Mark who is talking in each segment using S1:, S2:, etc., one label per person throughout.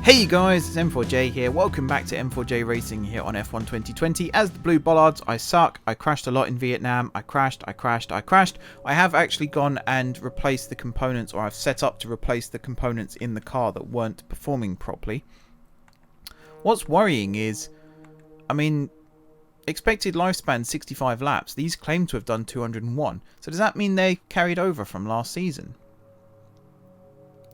S1: Hey guys, it's M4J here. Welcome back to M4J Racing here on F1 2020. As the Blue Bollards, I suck. I crashed a lot in Vietnam. I crashed. I have actually gone and replaced the components, or I've set up to replace the components in the car that weren't performing properly. What's worrying is, I mean, expected lifespan 65 laps. These claim to have done 201. So does that mean they carried over from last season?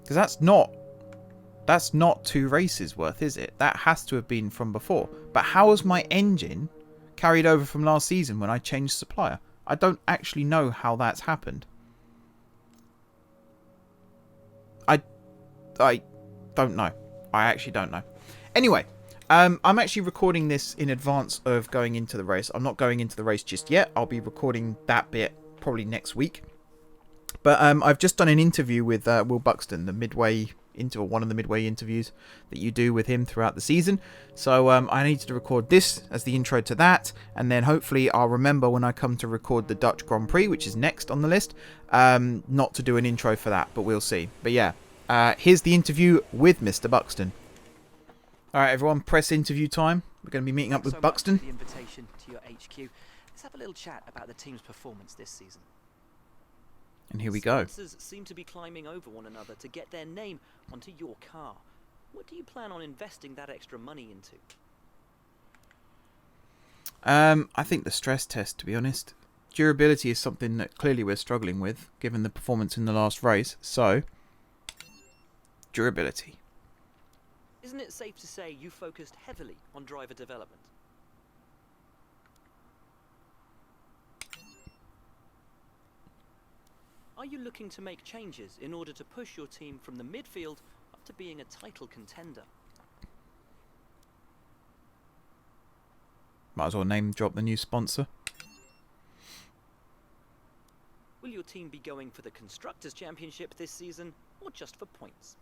S1: Because that's not 2 races worth, is it? That has to have been from before. But how was my engine carried over from last season when I changed supplier? I don't actually know how that's happened. I don't know. I actually don't know. Anyway, I'm actually recording this in advance of going into the race. I'm not going into the race just yet. I'll be recording that bit probably next week. But I've just done an interview with Will Buxton, one of the midway interviews that you do with him throughout the season. So I needed to record this as the intro to that, and then hopefully I'll remember when I come to record the Dutch Grand Prix, which is next on the list, not to do an intro for that, but we'll see. But yeah, here's the interview with Mr. Buxton. Alright everyone, press interview time. We're going to be meeting up with Buxton.
S2: The invitation to your HQ. Let's have a little chat about the team's performance this season.
S1: And here we go.
S2: Sponsors seem to be climbing over one another to get their name onto your car. What do you plan on investing that extra money into?
S1: I think the stress test, to be honest. Durability is something that clearly we're struggling with, given the performance in the last race. So, durability.
S2: Isn't it safe to say you focused heavily on driver development? Are you looking to make changes in order to push your team from the midfield up to being a title contender?
S1: Might as well name drop the new sponsor.
S2: Will your team be going for the Constructors' Championship this season, or just for points?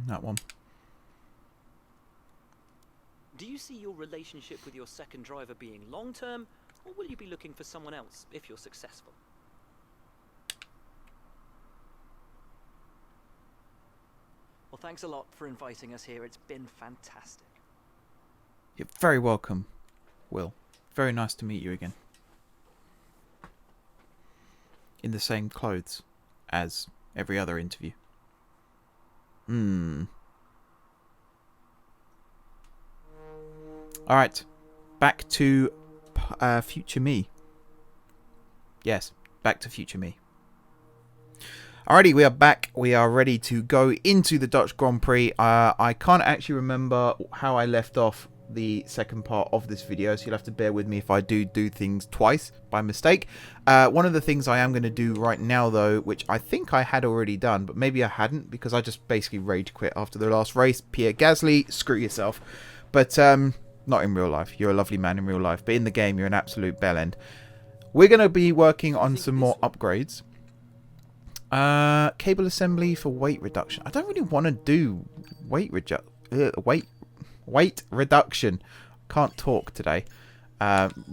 S1: That one.
S2: Do you see your relationship with your second driver being long-term, or will you be looking for someone else if you're successful? Well, thanks a lot for inviting us here. It's been fantastic.
S1: You're very welcome, Will. Very nice to meet you again. In the same clothes as every other interview. Alright, back to future me. Yes, back to future me. Alrighty, we are back. We are ready to go into the Dutch Grand Prix. I can't actually remember how I left off the second part of this video, so you'll have to bear with me if I do things twice by mistake. One of the things I am going to do right now, though, which I think I had already done, but maybe I hadn't, because I just basically rage quit after the last race. Pierre Gasly, screw yourself. But, not in real life. You're a lovely man in real life. But in the game, you're an absolute bellend. We're going to be working on some more upgrades. Cable assembly for weight reduction. I don't really want to do weight reduction. Can't talk today.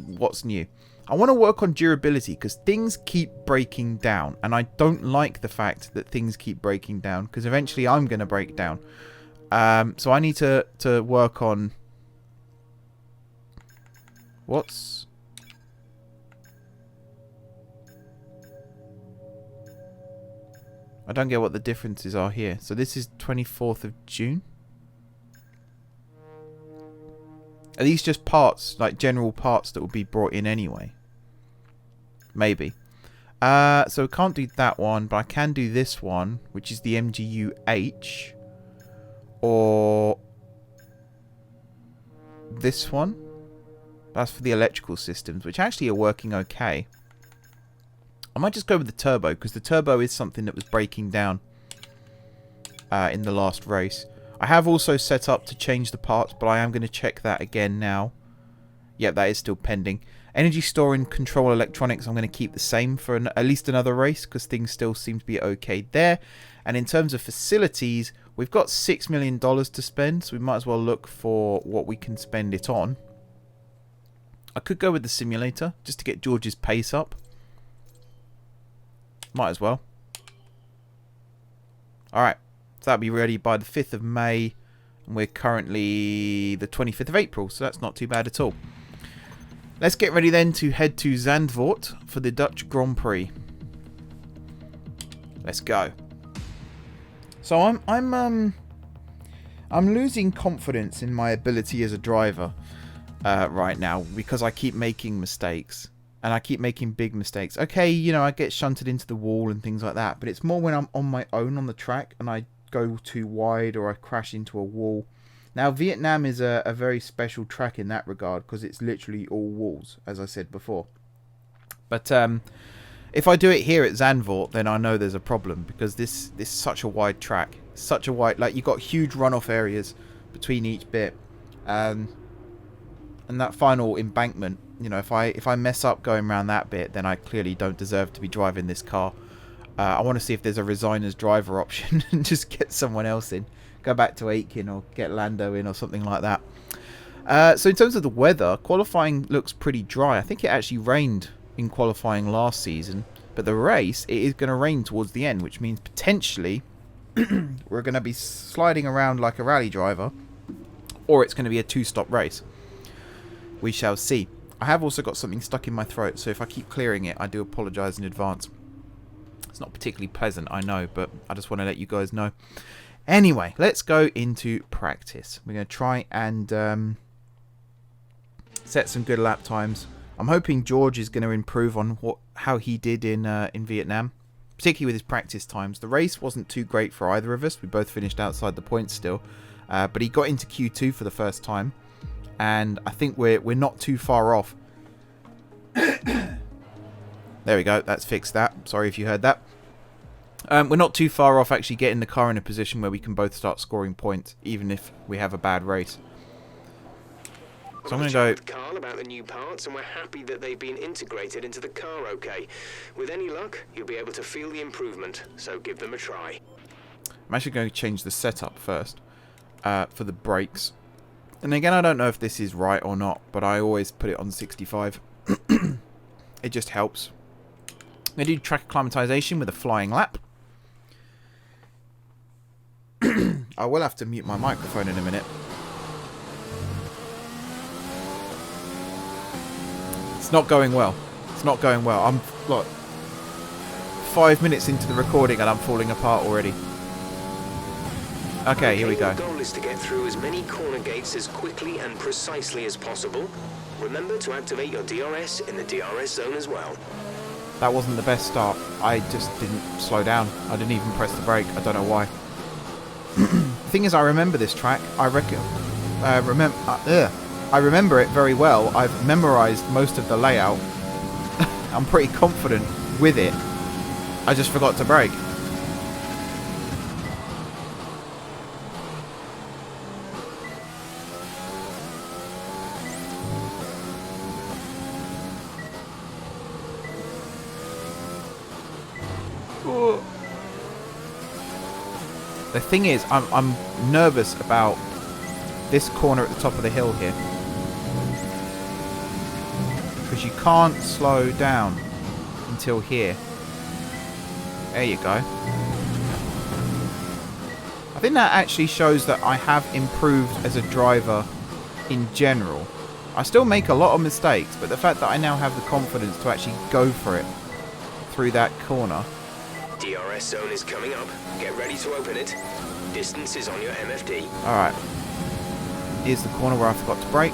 S1: What's new? I want to work on durability because things keep breaking down. And I don't like the fact that things keep breaking down, because eventually I'm going to break down. So I need to work on... What's... I don't get what the differences are here. So this is 24th of June. Are these just parts, like general parts that will be brought in anyway? Maybe. So I can't do that one, but I can do this one, which is the MGU-H. Or this one. That's for the electrical systems, which actually are working okay. I might just go with the turbo, because the turbo is something that was breaking down in the last race. I have also set up to change the parts, but I am going to check that again now. Yep, that is still pending. Energy store and control electronics I'm going to keep the same for at least another race, because things still seem to be okay there. And in terms of facilities, we've got $6 million to spend, so we might as well look for what we can spend it on. I could go with the simulator, just to get George's pace up. Might as well. Alright, so that'll be ready by the 5th of May. And we're currently the 25th of April, so that's not too bad at all. Let's get ready then to head to Zandvoort for the Dutch Grand Prix. Let's go. So I'm losing confidence in my ability as a driver right now because I keep making mistakes. And I keep making big mistakes. Okay, you know, I get shunted into the wall and things like that. But it's more when I'm on my own on the track and I go too wide or I crash into a wall. Now, Vietnam is a very special track in that regard because it's literally all walls, as I said before. But if I do it here at Zandvoort, then I know there's a problem because this is such a wide track. Such a wide... Like, you've got huge runoff areas between each bit. And that final embankment... You know, if I mess up going around that bit, then I clearly don't deserve to be driving this car. I want to see if there's a resign as driver option and just get someone else in. Go back to Aitken or get Lando in or something like that. So in terms of the weather, qualifying looks pretty dry. I think it actually rained in qualifying last season. But the race, it is going to rain towards the end, which means potentially we're going to be sliding around like a rally driver. Or it's going to be a two-stop race. We shall see. I have also got something stuck in my throat, so if I keep clearing it, I do apologise in advance. It's not particularly pleasant, I know, but I just want to let you guys know. Anyway, let's go into practice. We're going to try and set some good lap times. I'm hoping George is going to improve on how he did in Vietnam, particularly with his practice times. The race wasn't too great for either of us. We both finished outside the points still, but he got into Q2 for the first time. And I think we're not too far off. There we go. That's fixed that. Sorry if you heard that. We're not too far off actually getting the car in a position where we can both start scoring points, even if we have a bad race. So I'm going to go...
S3: Carl about the new parts, and we're happy that they've been integrated into the car okay. With any luck, you'll be able to feel the improvement, so give them a try.
S1: I'm actually going to change the setup first for the brakes. And again, I don't know if this is right or not, but I always put it on 65. It just helps. I'm going to do track acclimatization with a flying lap. I will have to mute my microphone in a minute. It's not going well. It's not going well. I'm, like, 5 minutes into the recording and I'm falling apart already. Okay, here we go.
S3: The goal is to get through as many corner gates as quickly and precisely as possible. Remember to activate your DRS in the DRS zone as well.
S1: That wasn't the best start. I just didn't slow down. I didn't even press the brake. I don't know why. The thing is, I remember this track. I remember it very well. I've memorized most of the layout. I'm pretty confident with it. I just forgot to brake. The thing is, I'm nervous about this corner at the top of the hill here. Because you can't slow down until here. There you go. I think that actually shows that I have improved as a driver in general. I still make a lot of mistakes, but the fact that I now have the confidence to actually go for it through that corner.
S3: DRS zone is coming up. Get ready to open it. Distance is on your MFD.
S1: Alright. Here's the corner where I forgot to brake.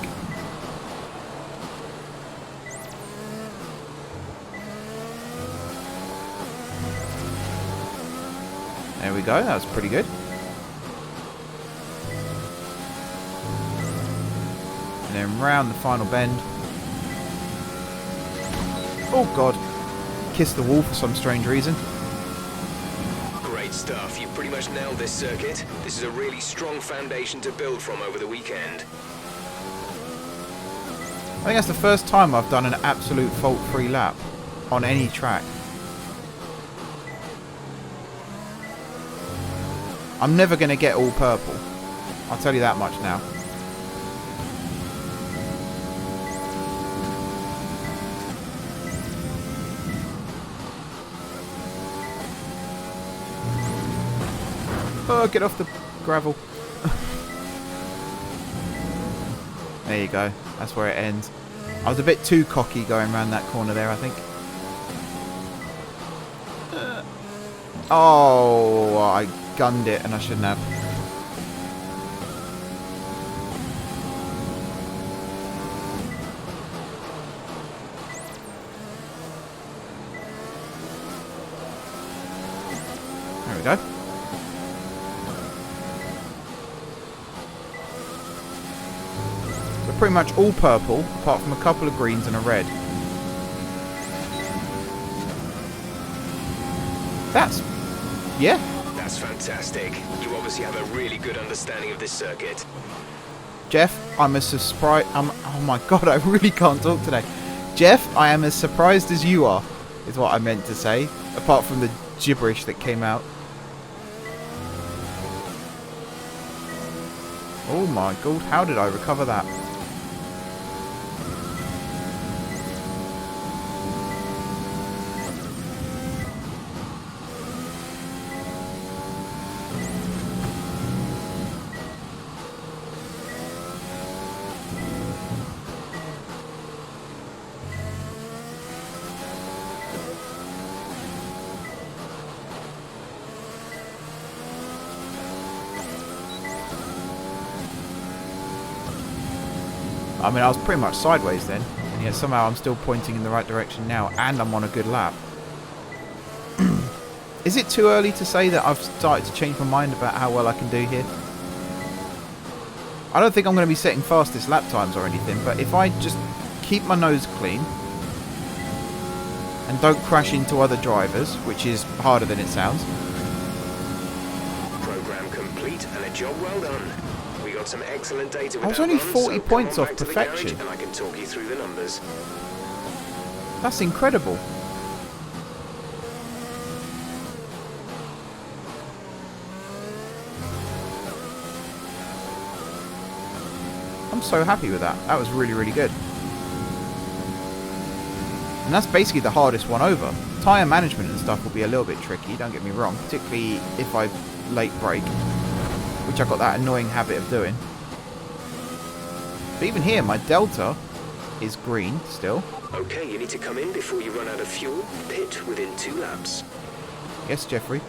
S1: There we go. That was pretty good. And then round the final bend. Oh god. Kissed the wall for some strange reason.
S3: Great stuff. You've pretty much nailed this circuit. This is a really strong foundation to build from over the weekend.
S1: I think that's the first time I've done an absolute fault-free lap on any track. I'm never going to get all purple. I'll tell you that much now. Oh, get off the gravel. There you go. That's where it ends. I was a bit too cocky going around that corner there, I think. Oh, I gunned it and I shouldn't have. There we go. So pretty much all purple, apart from a couple of greens and a red. That's... yeah.
S3: That's fantastic. You obviously have a really good understanding of this circuit.
S1: Jeff, I'm as surprised... oh my god, I really can't talk today. Jeff, I am as surprised as you are, is what I meant to say. Apart from the gibberish that came out. Oh my god, how did I recover that? I mean, I was pretty much sideways then, and yet somehow I'm still pointing in the right direction now, and I'm on a good lap. Is it too early to say that I've started to change my mind about how well I can do here? I don't think I'm going to be setting fastest lap times or anything, but if I just keep my nose clean, and don't crash into other drivers, which is harder than it sounds.
S3: Program complete and a job well done. We got some excellent data with
S1: I was
S3: that
S1: only
S3: run,
S1: 40
S3: so
S1: points
S3: come on
S1: off
S3: back to the garage
S1: perfection.
S3: and I can talk you through the numbers.
S1: That's incredible. I'm so happy with that. That was really, really good. And that's basically the hardest one over. Tyre management and stuff will be a little bit tricky, don't get me wrong. Particularly if I late brake, which I've got that annoying habit of doing. But even here, my delta is green still.
S3: Okay, you need to come in before you run out of fuel. Pit within 2 laps.
S1: Yes, Jeffrey.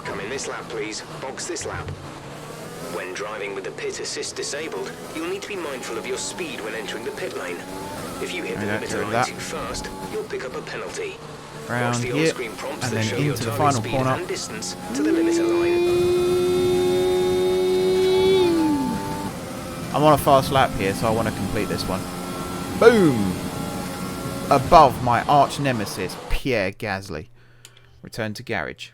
S3: Come in this lap, please. Box this lap. When driving with the pit assist disabled, you'll need to be mindful of your speed when entering the pit lane. If you hit the limiter line too fast, you'll pick up a penalty.
S1: Around
S3: Watch the
S1: here,
S3: on-screen prompts
S1: and
S3: that
S1: then
S3: show your
S1: into the
S3: target
S1: final
S3: speed
S1: corner.
S3: and distance to the limiter line.
S1: I'm on a fast lap here, so I want to complete this one. Boom! Above my arch nemesis, Pierre Gasly. Return to garage.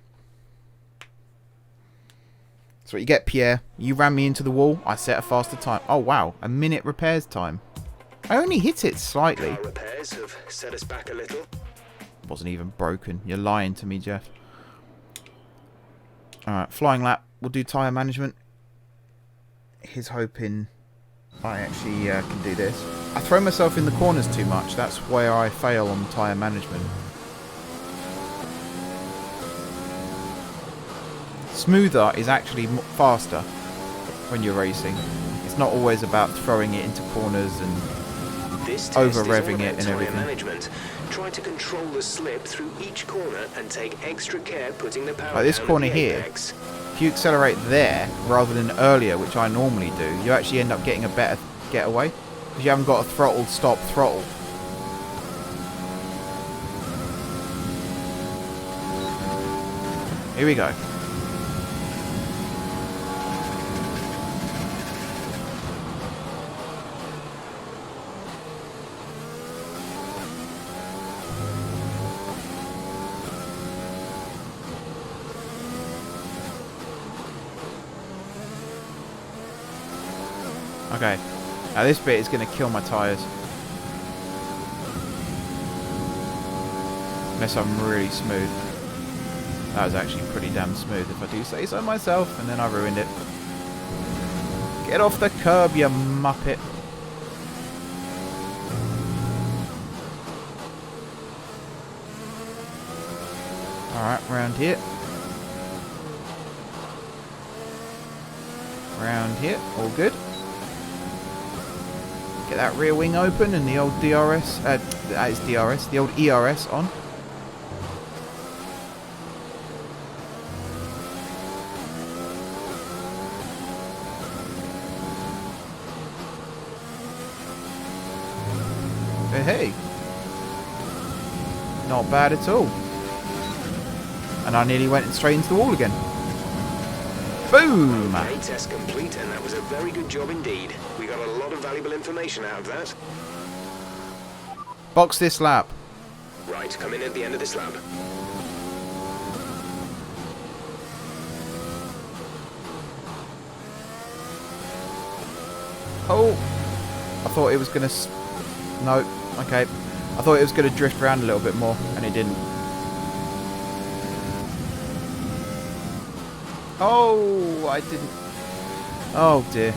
S1: That's what you get, Pierre. You ran me into the wall, I set a faster time. Oh wow, a minute repairs time. I only hit it slightly.
S3: Car repairs have set us back a little.
S1: Wasn't even broken. You're lying to me, Jeff. Alright, flying lap. We'll do tyre management. He's hoping I actually can do this. I throw myself in the corners too much. That's where I fail on tyre management. Smoother is actually faster when you're racing. It's not always about throwing it into corners and over-revving it and everything.
S3: Management. Try to control the slip through each corner and take extra care putting the power
S1: like this
S3: down
S1: corner
S3: at the
S1: here,
S3: apex.
S1: if you accelerate there rather than earlier, which I normally do, you actually end up getting a better getaway because you haven't got a throttled stop throttle. Here we go. Okay, now this bit is going to kill my tyres. Unless I'm really smooth. That was actually pretty damn smooth if I do say so myself, and then I ruined it. Get off the curb, you muppet. Alright, round here. Round here, all good. Get that rear wing open and the old DRS, that is DRS, the old ERS on. Hey, not bad at all. And I nearly went straight into the wall again. Boom!
S3: Okay, test complete, and that was a very good job indeed. We got a lot of valuable information out of that.
S1: Box this lap.
S3: Right, come in at the end of this lap.
S1: Oh! I thought it was going to... No, okay. I thought it was going to drift around a little bit more, and it didn't. Oh, I didn't. Oh dear.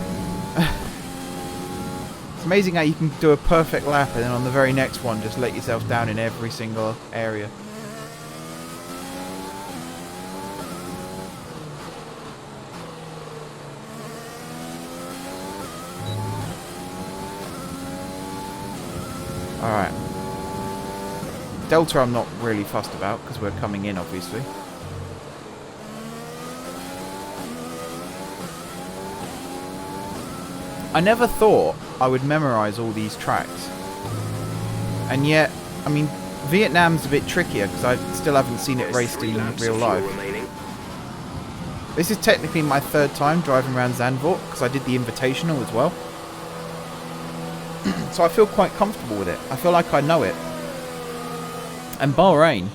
S1: It's amazing how you can do a perfect lap and then on the very next one just let yourself down in every single area. Alright. Delta I'm not really fussed about because we're coming in obviously. I never thought I would memorize all these tracks. And yet, I mean, Vietnam's a bit trickier because I still haven't seen it raced in real life. This is technically my third time driving around Zandvoort because I did the Invitational as well. So I feel quite comfortable with it. I feel like I know it. And Bahrain,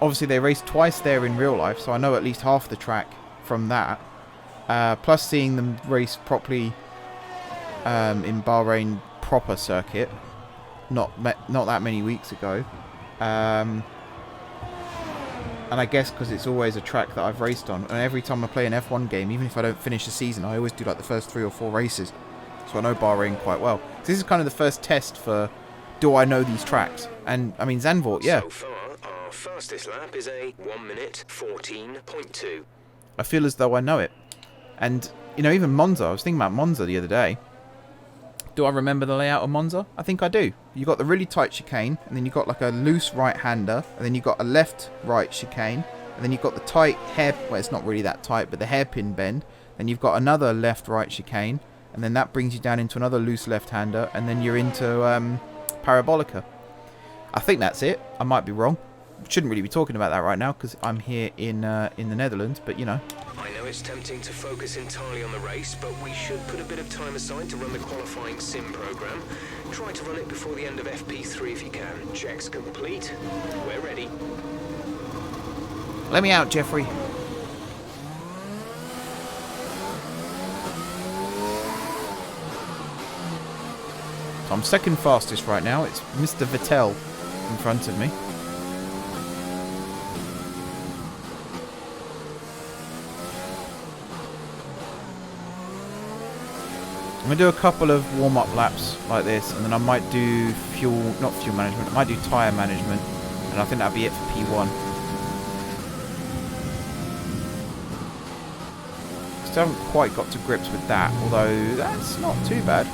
S1: obviously they raced twice there in real life, so I know at least half the track from that. Plus seeing them race properly in Bahrain proper circuit, not that many weeks ago, and I guess because it's always a track that I've raced on, and every time I play an F1 game, even if I don't finish the season, I always do like the first 3 or 4 races, so I know Bahrain quite well. So this is kind of the first test for, do I know these tracks? And I mean Zandvoort, yeah.
S3: So far, our fastest lap is a 1:14.2.
S1: I feel as though I know it, and you know, even Monza. I was thinking about Monza the other day. Do I remember the layout of Monza? I think I do. You got the really tight chicane, and then you got like a loose right-hander, and then you got a left-right chicane, and then you've got the tight hair. Well, it's not really that tight, but the hairpin bend. Then you've got another left-right chicane, and then that brings you down into another loose left-hander, and then you're into Parabolica. I think that's it. I might be wrong. Shouldn't really be talking about that right now because I'm here in the Netherlands, but you know.
S3: I know it's tempting to focus entirely on the race, but we should put a bit of time aside to run the qualifying sim program. Try to run it before the end of FP3 if you can. Checks complete. We're ready.
S1: Let me out, Jeffrey. So I'm second fastest right now. It's Mr. Vettel in front of me. I'm going to do a couple of warm-up laps like this, and then I might do not fuel management, I might do tyre management, and I think that'll be it for P1. Still haven't quite got to grips with that, although that's not too bad.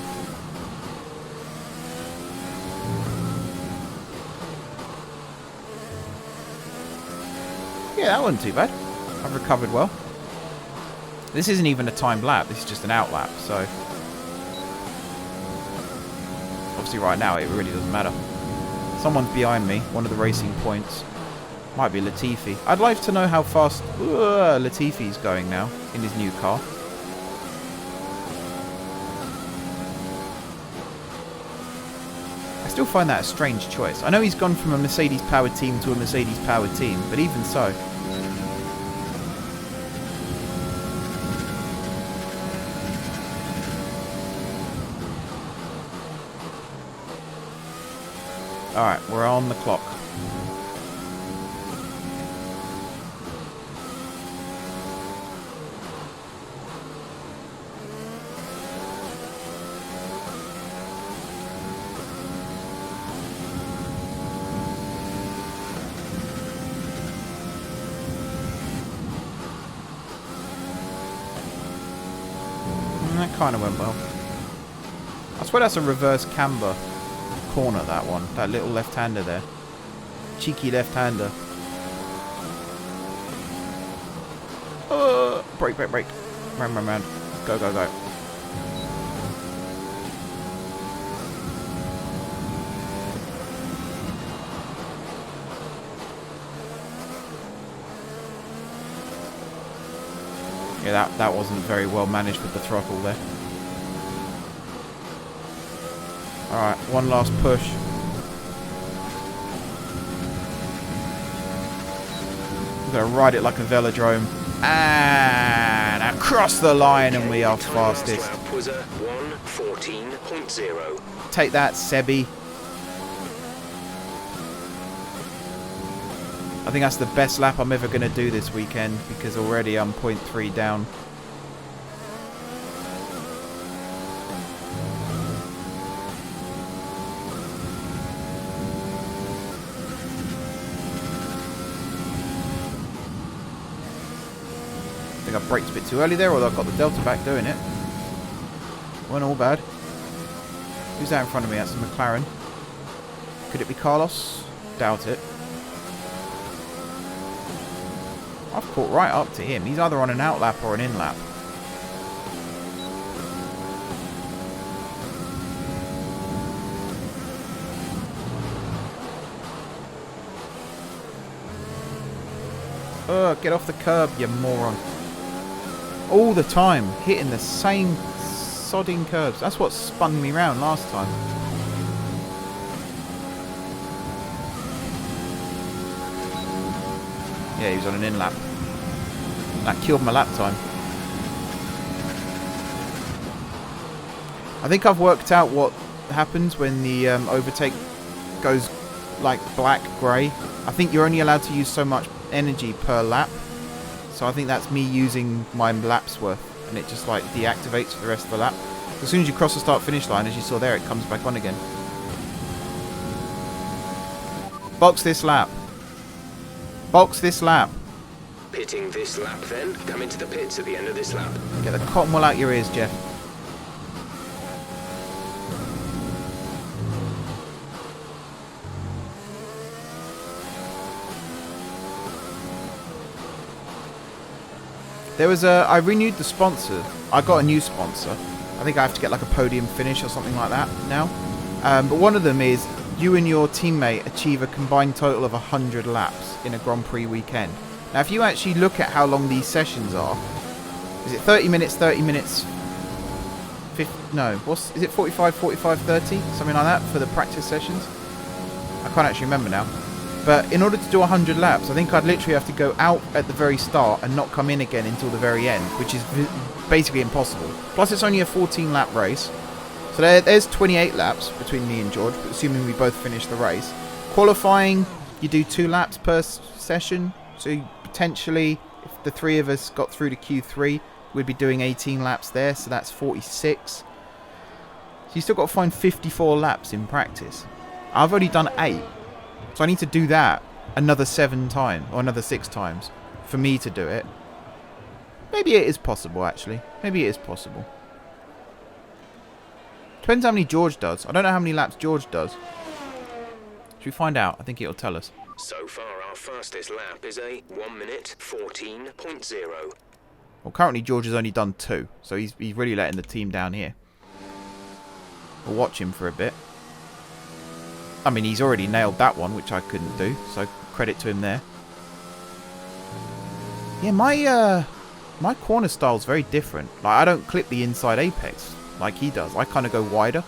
S1: Yeah, that wasn't too bad. I've recovered well. This isn't even a timed lap, this is just an out lap, so... Obviously right now it really doesn't matter. Someone's behind me, one of the racing points. Might be Latifi. I'd like to know how fast Latifi's going now in his new car. I still find that a strange choice. I know he's gone from a Mercedes powered team to a Mercedes powered team, but even so. Alright, we're on the clock. kind of went well. I swear that's a reverse camber corner, that one. That little left-hander there. Cheeky left-hander. Brake, brake, brake. Round, round, round. Go, go, go. Yeah, that wasn't very well managed with the throttle there. Alright, one last push. We're going to ride it like a velodrome. And across the line, and we are fastest.
S3: Was a 1:14.0.
S1: Take that, Sebi. I think that's the best lap I'm ever going to do this weekend, because already I'm 0.3 down. I think I braked a bit too early there, although I've got the delta back doing it. Wasn't all bad. Who's that in front of me? That's a McLaren. Could it be Carlos? Doubt it. I've caught right up to him. He's either on an out lap or an in lap. Get off the curb, you moron. All the time, hitting the same sodding curbs. That's what spun me round last time. Yeah, he was on an in lap. That killed my lap time. I think I've worked out what happens when the overtake goes like black grey. I think you're only allowed to use so much energy per lap. So I think that's me using my lap's worth, and it just like deactivates for the rest of the lap. As soon as you cross the start finish line, as you saw there, it comes back on again. Box this lap. Box this lap.
S3: Pitting this lap then. Come into the pits at the end of this lap.
S1: Get the cotton wool out your ears, Jeff. There was a... I renewed the sponsor. I got a new sponsor. I think I have to get like a podium finish or something like that now. But one of them is you and your teammate achieve a combined total of 100 laps in a Grand Prix weekend. Now, if you actually look at how long these sessions are, is it 30 minutes, 30 minutes, 50, no, is it 45, 45, 30? Something like that for the practice sessions? I can't actually remember now. But in order to do 100 laps, I think I'd literally have to go out at the very start and not come in again until the very end, which is basically impossible. Plus, it's only a 14-lap race. So there's 28 laps between me and George, assuming we both finish the race. Qualifying, you do 2 laps per session. So potentially, if the 3 of us got through to Q3, we'd be doing 18 laps there. So that's 46. So you still got to find 54 laps in practice. I've only done 8. So I need to do that another 7 times, or another 6 times, for me to do it. Maybe it is possible, actually. Maybe it is possible. Depends how many George does. I don't know how many laps George does. Should we find out? I think it'll tell us.
S3: So far, our fastest lap is a 1:14.0.
S1: Well, currently George has only done 2, so he's really letting the team down here. We'll watch him for a bit. I mean, he's already nailed that one, which I couldn't do, so credit to him there. Yeah, my corner style's very different. Like, I don't clip the inside apex like he does. I kind of go wider.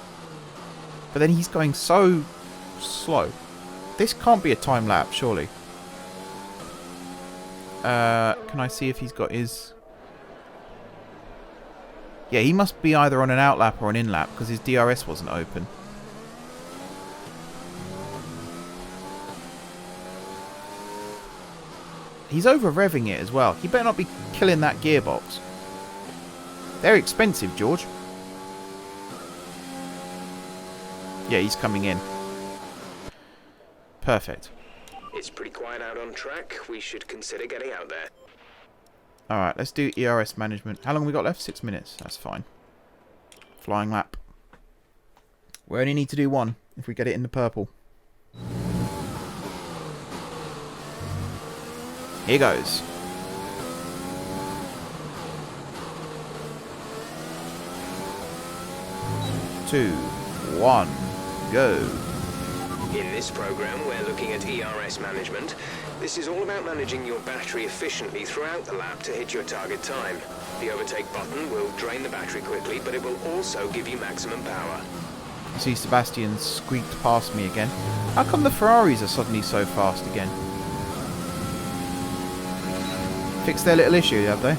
S1: But then he's going so slow. This can't be a time lapse, surely. Can I see if he's got his... Yeah, he must be either on an out lap or an in lap, because his DRS wasn't open. He's over-revving it as well. He better not be killing that gearbox. They're expensive, George. Yeah, he's coming in. Perfect.
S3: It's pretty quiet out on track. We should consider getting out there.
S1: Alright, let's do ERS management. How long have we got left? 6 minutes. That's fine. flying lap. We only need to do one if we get it in the purple. Here goes. Two, one, go.
S3: In this program, we're looking at ERS management. This is all about managing your battery efficiently throughout the lap to hit your target time. The overtake button will drain the battery quickly, but it will also give you maximum power.
S1: I see Sebastian squeaked past me again. How come the Ferraris are suddenly so fast again? Fixed their little issue, have they?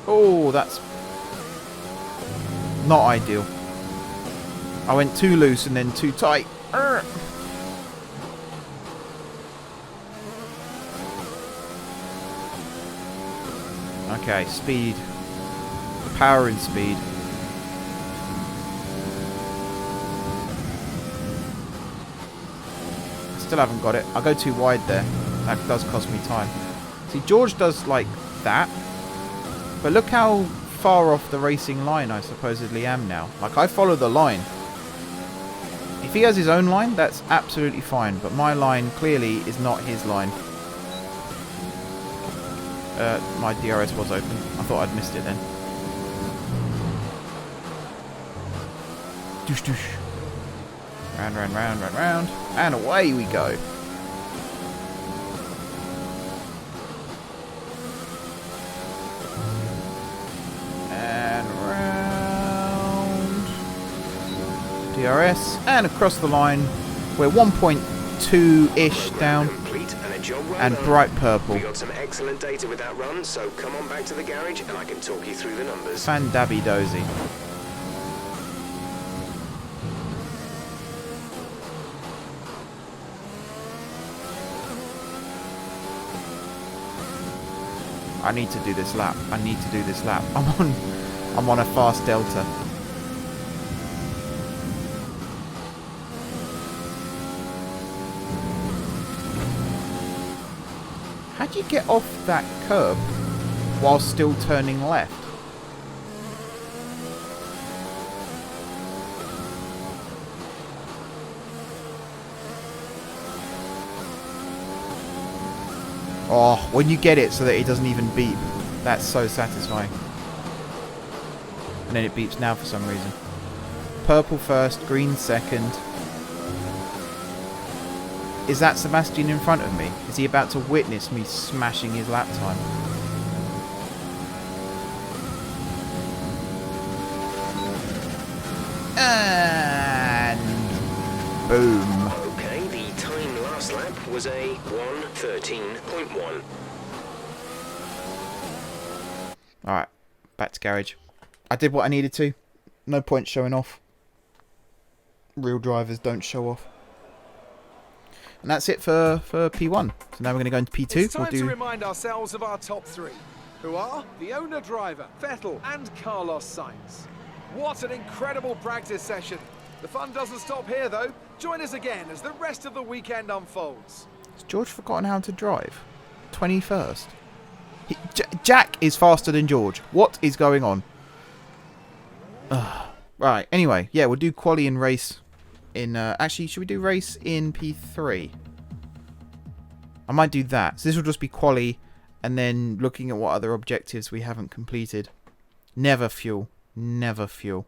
S1: Oh, that's not ideal. I went too loose and then too tight. Urgh. Okay, speed. Power and speed. Still haven't got it. I go too wide there. That does cost me time. See, George does like that. But look how far off the racing line I supposedly am now. Like, I follow the line. If he has his own line, that's absolutely fine. But my line clearly is not his line. My DRS was open. I thought I'd missed it then. Doosh doosh. Round, round, round, round, round. And away we go. And round. DRS. And across the line. We're 1.2-ish down. And bright purple.
S3: We got some excellent data with that run, so come on back to the garage and I can talk you through the numbers.
S1: Fandabby dozy. I need to do this lap. I need to do this lap. I'm on a fast delta. How do you get off that curb while still turning left? Oh, when you get it so that it doesn't even beep. That's so satisfying. And then it beeps now for some reason. Purple first, green second. Is that Sebastian in front of me? Is he about to witness me smashing his lap time? And boom.
S3: Okay, the time last lap was a 1:13.1.
S1: Alright, back to garage. I did what I needed to. No point showing off. Real drivers don't show off. And that's it for P1. So now we're going to go into P2.
S4: It's time to remind ourselves of our top three, who are the owner-driver, Vettel, and Carlos Sainz. What an incredible practice session. The fun doesn't stop here, though. Join us again as the rest of the weekend unfolds.
S1: Has George forgotten how to drive? 21st. Jack is faster than George. What is going on? Right, anyway. Yeah, we'll do quali and race in... actually, should we do race in P3? I might do that. So this will just be quali and then looking at what other objectives we haven't completed. Never fuel. Never fuel.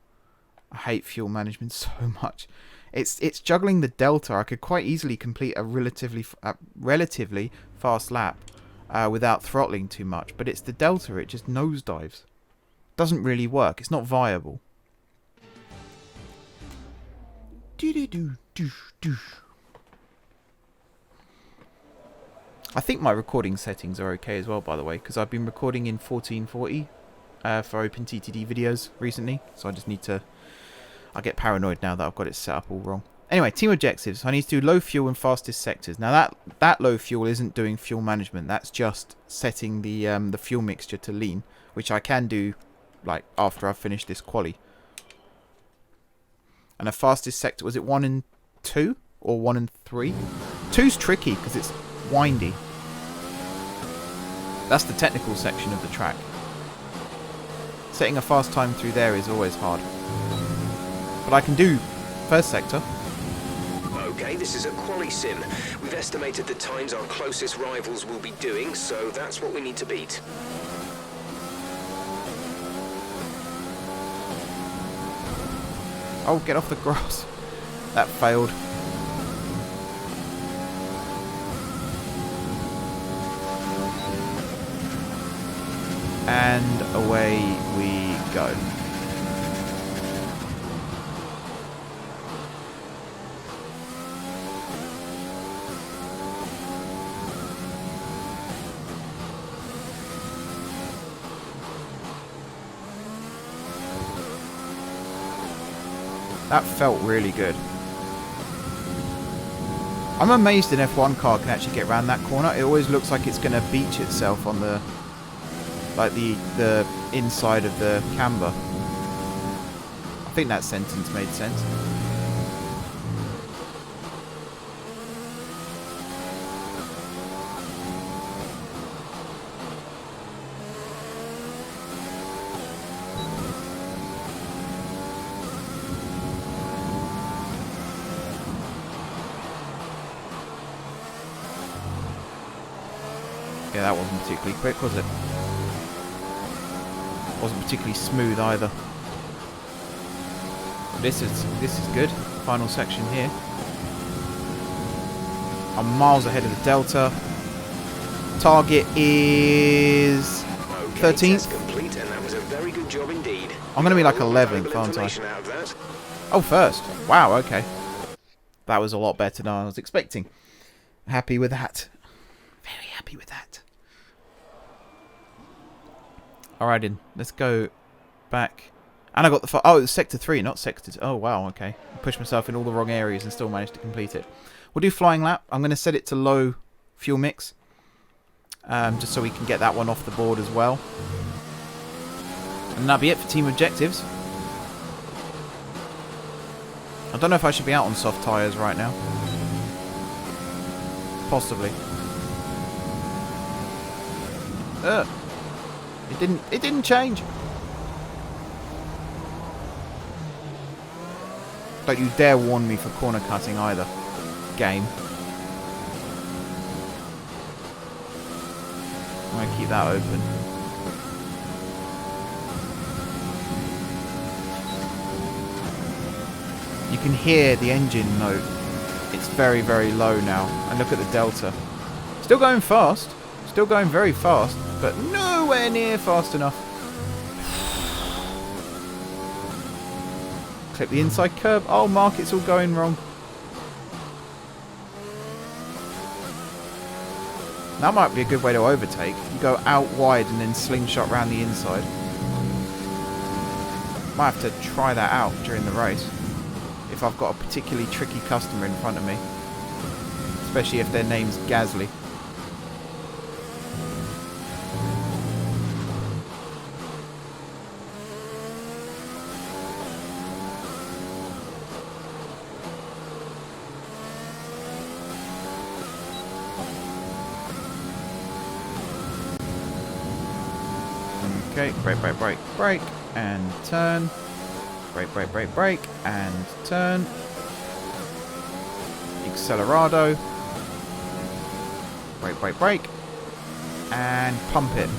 S1: I hate fuel management so much. It's juggling the delta. I could quite easily complete a relatively fast lap without throttling too much. But it's the delta. It just nosedives. Doesn't really work. It's not viable. I think my recording settings are okay as well, by the way, because I've been recording in 1440 for OpenTTD videos recently. So I just need to... I get paranoid now that I've got it set up all wrong. Anyway, team objectives. I need to do low fuel and fastest sectors. Now that low fuel isn't doing fuel management. That's just setting the fuel mixture to lean, which I can do like after I've finished this quali. And the fastest sector, was it 1 and 2 or 1 and 3? 2's tricky because it's windy. That's the technical section of the track. Setting a fast time through there is always hard. But I can do first sector.
S3: Okay, this is a quali sim. We've estimated the times our closest rivals will be doing, so that's what we need to beat.
S1: Oh, get off the grass. That failed. And away we go. That felt really good. I'm amazed an F1 car can actually get around that corner. It always looks like it's going to beach itself on the, like the inside of the camber. I think that sentence made sense. Yeah, that wasn't particularly quick, was it? Wasn't particularly smooth either. This is good. Final section here. I'm miles ahead of the Delta. Target is 13th.
S3: Complete, and that was a very good job indeed.
S1: I'm going to be like 11th, aren't I? Oh, first. Wow, okay. That was a lot better than I was expecting. Happy with that. Very happy with that. Alright then, let's go back. And I got the... Oh, it was Sector 3, not Sector 2. Oh, wow, okay. I pushed myself in all the wrong areas and still managed to complete it. We'll do flying lap. I'm going to set it to low fuel mix. Just so we can get that one off the board as well. And that'll be it for team objectives. I don't know if I should be out on soft tyres right now. Possibly. It didn't change. Don't you dare warn me for corner cutting either, game. I'm gonna keep that open. You can hear the engine note. It's very, very low now. And look at the Delta. Still going fast. Still going very fast, but nowhere near fast enough. Clip the inside curb. Oh, Mark, it's all going wrong. That might be a good way to overtake. You go out wide and then slingshot round the inside. Might have to try that out during the race. If I've got a particularly tricky customer in front of me. Especially if their name's Gasly. Okay, brake, brake, brake, brake, and turn. Brake, brake, brake, brake, and turn. Accelerado. Brake, brake, brake, and pump it.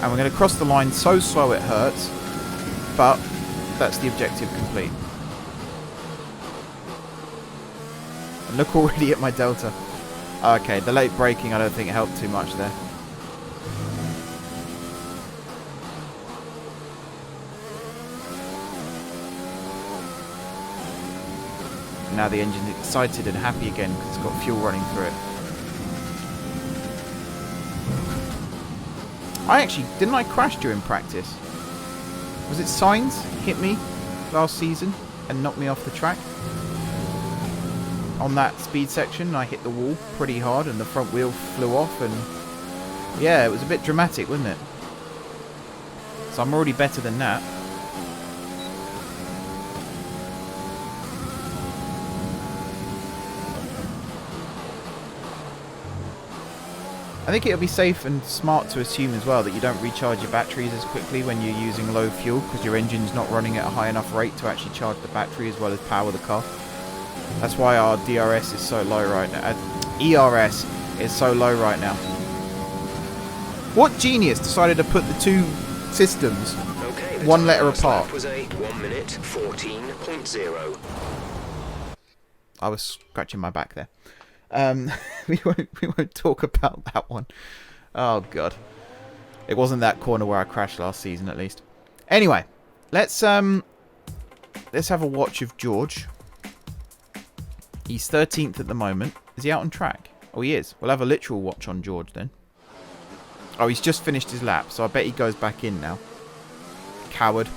S1: And we're going to cross the line so slow it hurts, but that's the objective complete. And look already at my Delta. Okay, the late braking I don't think helped too much there. Now the engine's excited and happy again because it's got fuel running through it. Didn't I crash during practice? Was it Sainz hit me last season and knocked me off the track? On that speed section, I hit the wall pretty hard and the front wheel flew off, and yeah, it was a bit dramatic, wasn't it? So I'm already better than that. I think it'll be safe and smart to assume as well that you don't recharge your batteries as quickly when you're using low fuel, because your engine's not running at a high enough rate to actually charge the battery as well as power the car. That's why our DRS is so low right now. ERS is so low right now. What genius decided to put the two systems one letter apart?
S3: Was a 1 minute 14.0.
S1: I was scratching my back there. We won't talk about that one. Oh god, it wasn't that corner where I crashed last season, at least. Anyway, let's have a watch of George. He's 13th at the moment. Is he out on track? Oh, he is. We'll have a literal watch on George then. Oh, he's just finished his lap, so I bet he goes back in now. Coward.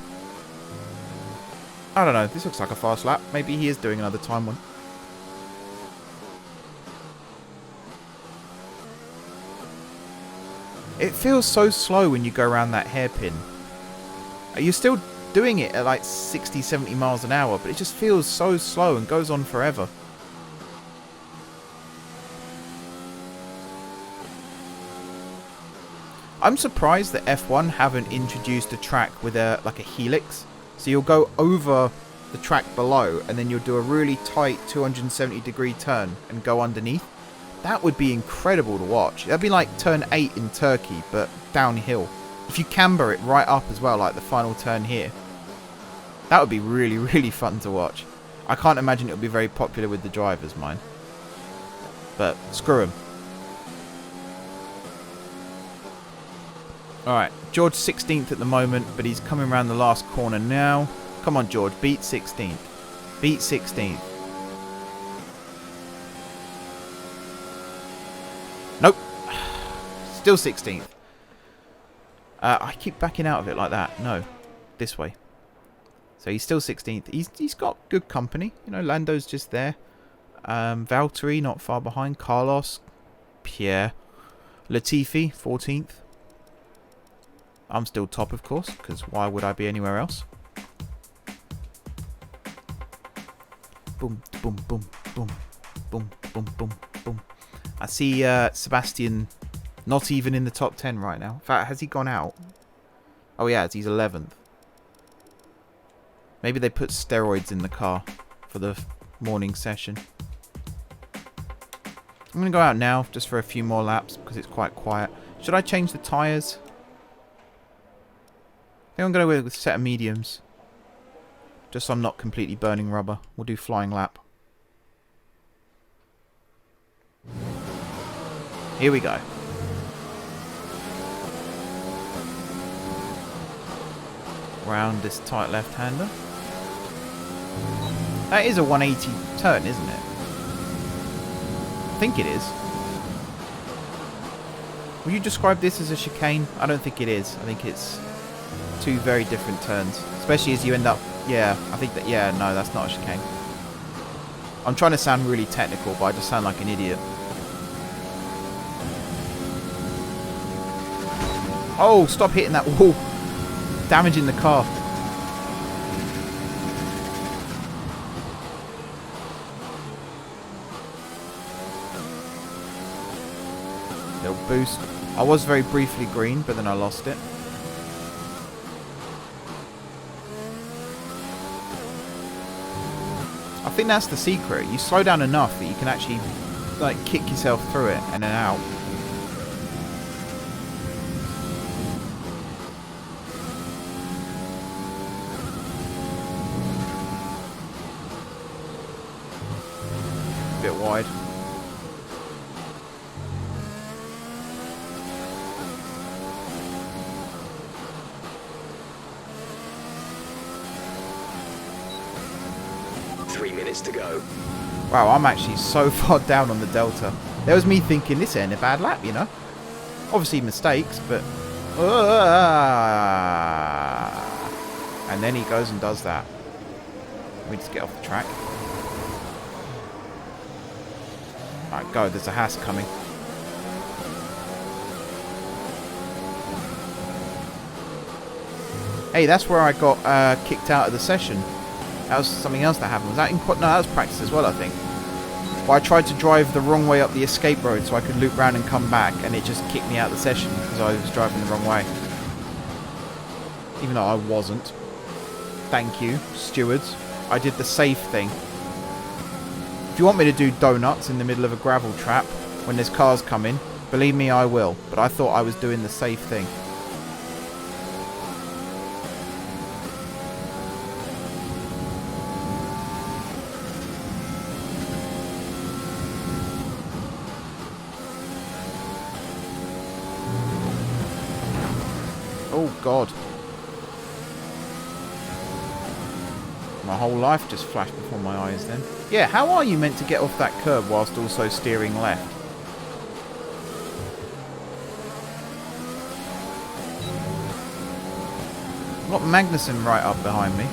S1: I don't know. This looks like a fast lap. Maybe he is doing another time one. It feels so slow when you go around that hairpin. You're still doing it at like 60, 70 miles an hour, but it just feels so slow and goes on forever. I'm surprised that F1 haven't introduced a track with like a helix. So you'll go over the track below and then you'll do a really tight 270-degree turn and go underneath. That would be incredible to watch. That'd be like turn 8 in Turkey, but downhill. If you camber it right up as well, like the final turn here. That would be really, really fun to watch. I can't imagine it would be very popular with the drivers, mind. But screw them. Alright, George 16th at the moment, but he's coming around the last corner now. Come on, George, beat 16th. Beat 16th. Nope. Still 16th. I keep backing out of it like that. No. This way. So he's still 16th. He's got good company. You know, Lando's just there. Valtteri not far behind. Carlos. Pierre. Latifi, 14th. I'm still top, of course, because why would I be anywhere else? Boom, boom, boom, boom, boom, boom, boom, boom. I see Sebastian not even in the top 10 right now. In fact, has he gone out? Oh, yeah, he's 11th. Maybe they put steroids in the car for the morning session. I'm going to go out now just for a few more laps because it's quite quiet. Should I change the tyres? I think I'm going to go with a set of mediums. Just so I'm not completely burning rubber. We'll do flying lap. Here we go. Round this tight left-hander. That is a 180 turn, isn't it? I think it is. Would you describe this as a chicane? I don't think it is. I think it's two very different turns. Especially as you end up... Yeah, I think that... Yeah, no, that's not a chicane. I'm trying to sound really technical, but I just sound like an idiot. Oh, stop hitting that wall. Damaging the car. Little boost. I was very briefly green, but then I lost it. I think that's the secret. You slow down enough that you can actually like kick yourself through it and then out. Bit wide.
S3: To go.
S1: Wow, I'm actually so far down on the delta. There was me thinking this ain't a bad lap, you know. Obviously mistakes, but and then he goes and does that. Let me just get off the track. Alright, go. There's a Haas coming. Hey, that's where I got kicked out of the session. That was something else that happened. Was that in... No, that was practice as well, I think. But I tried to drive the wrong way up the escape road so I could loop round and come back, and it just kicked me out of the session because I was driving the wrong way. Even though I wasn't. Thank you, stewards. I did the safe thing. If you want me to do donuts in the middle of a gravel trap when there's cars coming, believe me, I will. But I thought I was doing the safe thing. Oh, God. My whole life just flashed before my eyes then. Yeah, how are you meant to get off that curb whilst also steering left? I've got Magnussen right up behind me.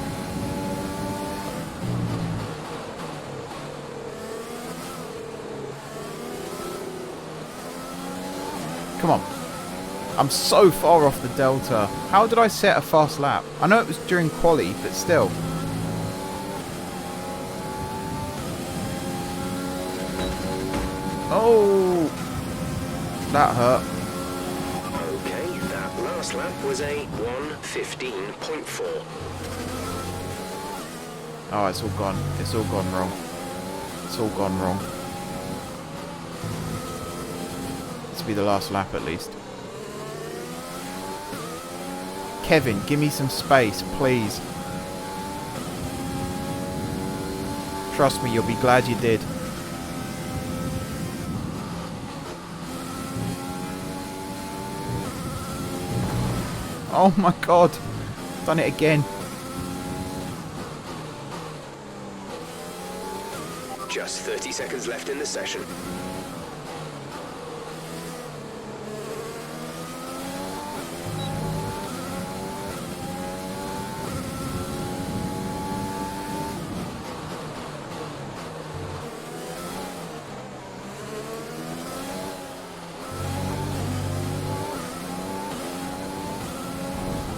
S1: Come on. I'm so far off the delta. How did I set a fast lap? I know it was during quali, but still. Oh, that hurt.
S3: Okay, that last lap was a 1:15.4.
S1: Oh, it's all gone. It's all gone wrong. It's all gone wrong. This will be the last lap at least. Kevin, give me some space, please. Trust me, you'll be glad you did. Oh my God, done it again.
S3: Just 30 seconds left in the session.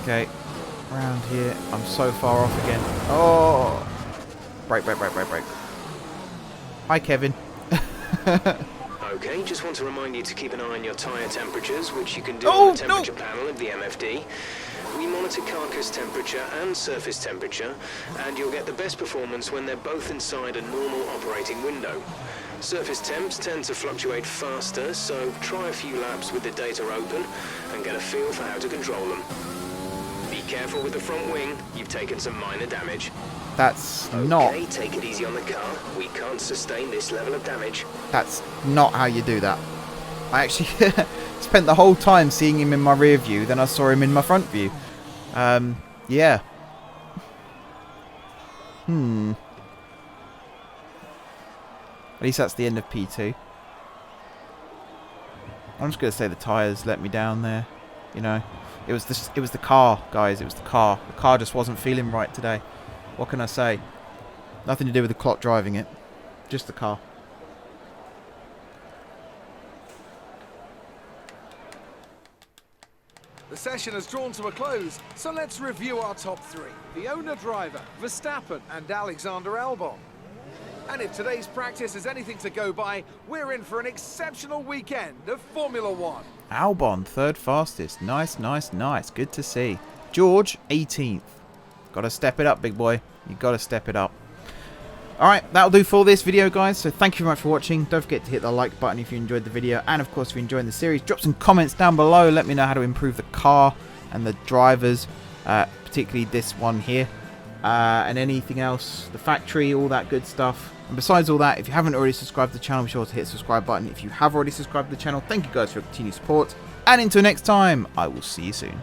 S1: Okay, round here. I'm so far off again. Oh! Brake, brake, brake, brake, brake. Hi, Kevin.
S3: Okay, just want to remind you to keep an eye on your tyre temperatures, which you can do on the temperature panel of the MFD. We monitor carcass temperature and surface temperature, and you'll get the best performance when they're both inside a normal operating window. Surface temps tend to fluctuate faster, so try a few laps with the data open and get a feel for how to control them. Be careful with the front wing, you've taken some minor damage.
S1: That's not...
S3: Okay, take it easy on the car. We can't sustain this level of damage.
S1: That's not how you do that. I actually spent the whole time seeing him in my rear view, then I saw him in my front view. Yeah. At least that's the end of P2. I'm just going to say the tyres let me down there. You know, it was the car, guys. It was the car. The car just wasn't feeling right today. What can I say? Nothing to do with the clock driving it. Just the car.
S4: The session has drawn to a close, so let's review our top three. The owner-driver, Verstappen and Alexander Albon. And if today's practice is anything to go by, we're in for an exceptional weekend of Formula One.
S1: Albon, third fastest. Nice, nice, nice. Good to see. George, 18th. Got to step it up, big boy. You got to step it up. Alright, that'll do for this video, guys. So thank you very much for watching. Don't forget to hit the like button if you enjoyed the video. And, of course, if you're enjoying the series, drop some comments down below. Let me know how to improve the car and the drivers, particularly this one here. And anything else, the factory, all that good stuff. And besides all that, if you haven't already subscribed to the channel, be sure to hit the subscribe button. If you have already subscribed to the channel, thank you guys for your continued support. And until next time, I will see you soon.